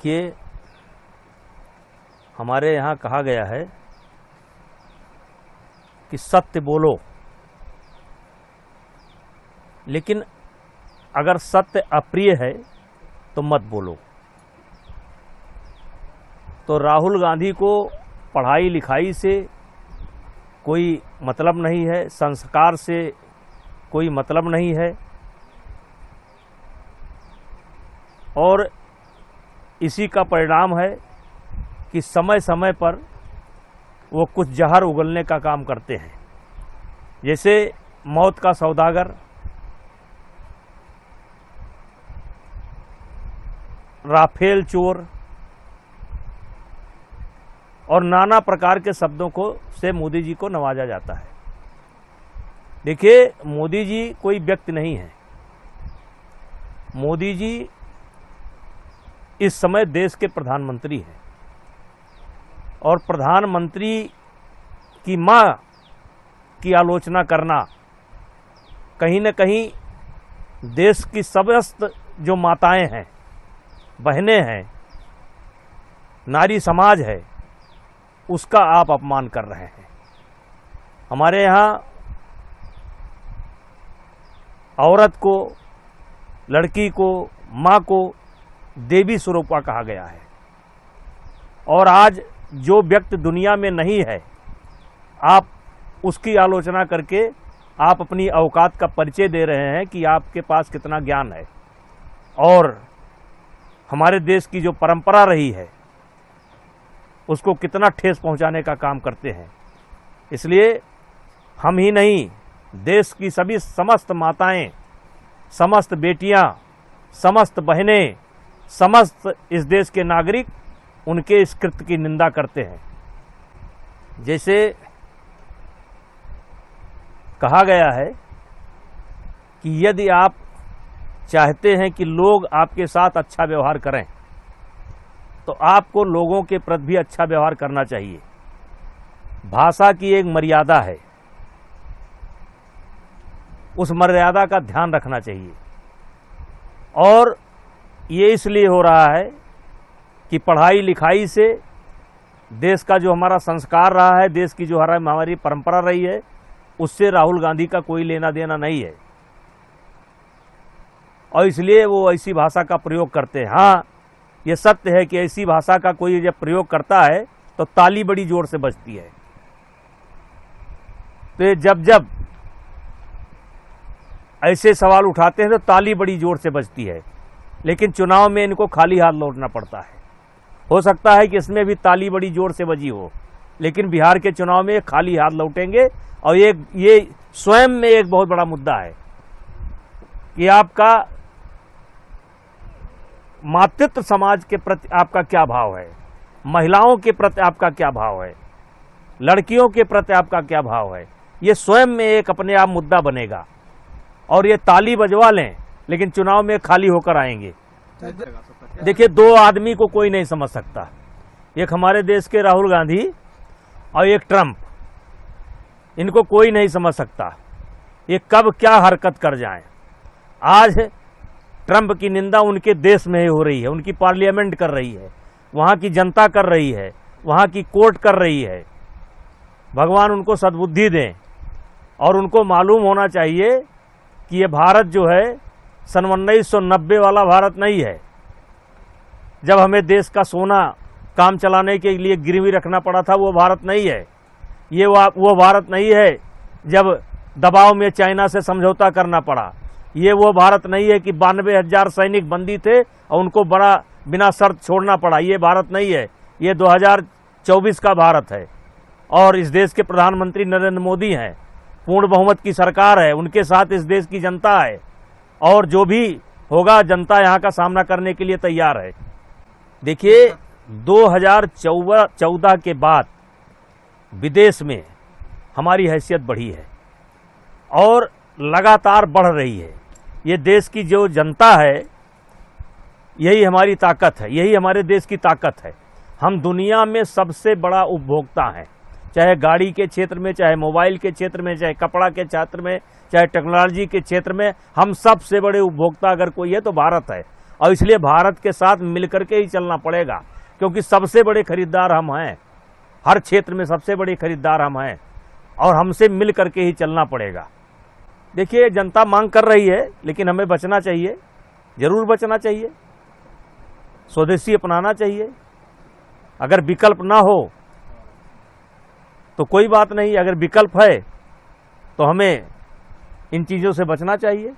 देखिए, हमारे यहाँ कहा गया है कि सत्य बोलो, लेकिन अगर सत्य अप्रिय है तो मत बोलो। तो राहुल गांधी को पढ़ाई लिखाई से कोई मतलब नहीं है, संस्कार से कोई मतलब नहीं है, और इसी का परिणाम है कि समय समय पर वो कुछ जहर उगलने का काम करते हैं। जैसे मौत का सौदागर, राफेल चोर और नाना प्रकार के शब्दों को से मोदी जी को नवाजा जाता है। देखिए, मोदी जी कोई व्यक्ति नहीं है। मोदी जी इस समय देश के प्रधानमंत्री हैं, और प्रधानमंत्री की मां की आलोचना करना कहीं न कहीं देश की समस्त जो माताएं हैं, बहनें हैं, नारी समाज है, उसका आप अपमान कर रहे हैं। हमारे यहाँ औरत को, लड़की को, माँ को देवी स्वरूपा कहा गया है, और आज जो व्यक्ति दुनिया में नहीं है, आप उसकी आलोचना करके आप अपनी औकात का परिचय दे रहे हैं कि आपके पास कितना ज्ञान है, और हमारे देश की जो परंपरा रही है उसको कितना ठेस पहुंचाने का काम करते हैं। इसलिए हम ही नहीं, देश की सभी समस्त माताएं, समस्त बेटियां, समस्त बहनें, समस्त इस देश के नागरिक उनके इस कृत्य की निंदा करते हैं। जैसे कहा गया है कि यदि आप चाहते हैं कि लोग आपके साथ अच्छा व्यवहार करें, तो आपको लोगों के प्रति भी अच्छा व्यवहार करना चाहिए। भाषा की एक मर्यादा है, उस मर्यादा का ध्यान रखना चाहिए। और ये इसलिए हो रहा है कि पढ़ाई लिखाई से देश का जो हमारा संस्कार रहा है, देश की जो हमारी परंपरा रही है, उससे राहुल गांधी का कोई लेना देना नहीं है, और इसलिए वो ऐसी भाषा का प्रयोग करते हैं। हाँ, ये सत्य है कि ऐसी भाषा का कोई जब प्रयोग करता है तो ताली बड़ी जोर से बजती है। तो ये जब जब ऐसे सवाल उठाते हैं तो ताली बड़ी जोर से बजती है, लेकिन चुनाव में इनको खाली हाथ लौटना पड़ता है। हो सकता है कि इसमें भी ताली बड़ी जोर से बजी हो, लेकिन बिहार के चुनाव में खाली हाथ लौटेंगे। और ये स्वयं में एक बहुत बड़ा मुद्दा है कि आपका मातृत्व समाज के प्रति आपका क्या भाव है, महिलाओं के प्रति आपका क्या भाव है, लड़कियों के प्रति आपका क्या भाव है। ये स्वयं में एक अपने आप मुद्दा बनेगा, और ये ताली बजवा लें लेकिन चुनाव में खाली होकर आएंगे। देखिए, दो आदमी को कोई नहीं समझ सकता, एक हमारे देश के राहुल गांधी और एक ट्रंप। इनको कोई नहीं समझ सकता ये कब क्या हरकत कर जाएं। आज ट्रंप की निंदा उनके देश में ही हो रही है, उनकी पार्लियामेंट कर रही है, वहाँ की जनता कर रही है, वहाँ की कोर्ट कर रही है। भगवान उनको सद्बुद्धि दें, और उनको मालूम होना चाहिए कि ये भारत जो है सन 1990 वाला भारत नहीं है, जब हमें देश का सोना काम चलाने के लिए गिरवी रखना पड़ा था, वो भारत नहीं है। ये वो भारत नहीं है जब दबाव में चाइना से समझौता करना पड़ा। ये वो भारत नहीं है कि 92,000 सैनिक बंदी थे और उनको बड़ा बिना शर्त छोड़ना पड़ा। ये भारत नहीं है, ये 2024 का भारत है, और इस देश के प्रधानमंत्री नरेंद्र मोदी हैं, पूर्ण बहुमत की सरकार है, उनके साथ इस देश की जनता है, और जो भी होगा जनता यहाँ का सामना करने के लिए तैयार है। देखिए, 2014 के बाद विदेश में हमारी हैसियत बढ़ी है और लगातार बढ़ रही है। ये देश की जो जनता है, यही हमारी ताकत है, यही हमारे देश की ताकत है। हम दुनिया में सबसे बड़ा उपभोक्ता हैं, चाहे गाड़ी के क्षेत्र में, चाहे मोबाइल के क्षेत्र में, चाहे कपड़ा के क्षेत्र में, चाहे टेक्नोलॉजी के क्षेत्र में। हम सबसे बड़े उपभोक्ता अगर कोई है तो भारत है, और इसलिए भारत के साथ मिलकर के ही चलना पड़ेगा, क्योंकि सबसे बड़े खरीदार हम हैं, हर क्षेत्र में सबसे बड़े खरीदार हम हैं, और हमसे मिल करके ही चलना पड़ेगा। देखिए, जनता मांग कर रही है, लेकिन हमें बचना चाहिए, जरूर बचना चाहिए, स्वदेशी अपनाना चाहिए। अगर विकल्प ना हो तो कोई बात नहीं, अगर विकल्प है तो हमें इन चीज़ों से बचना चाहिए।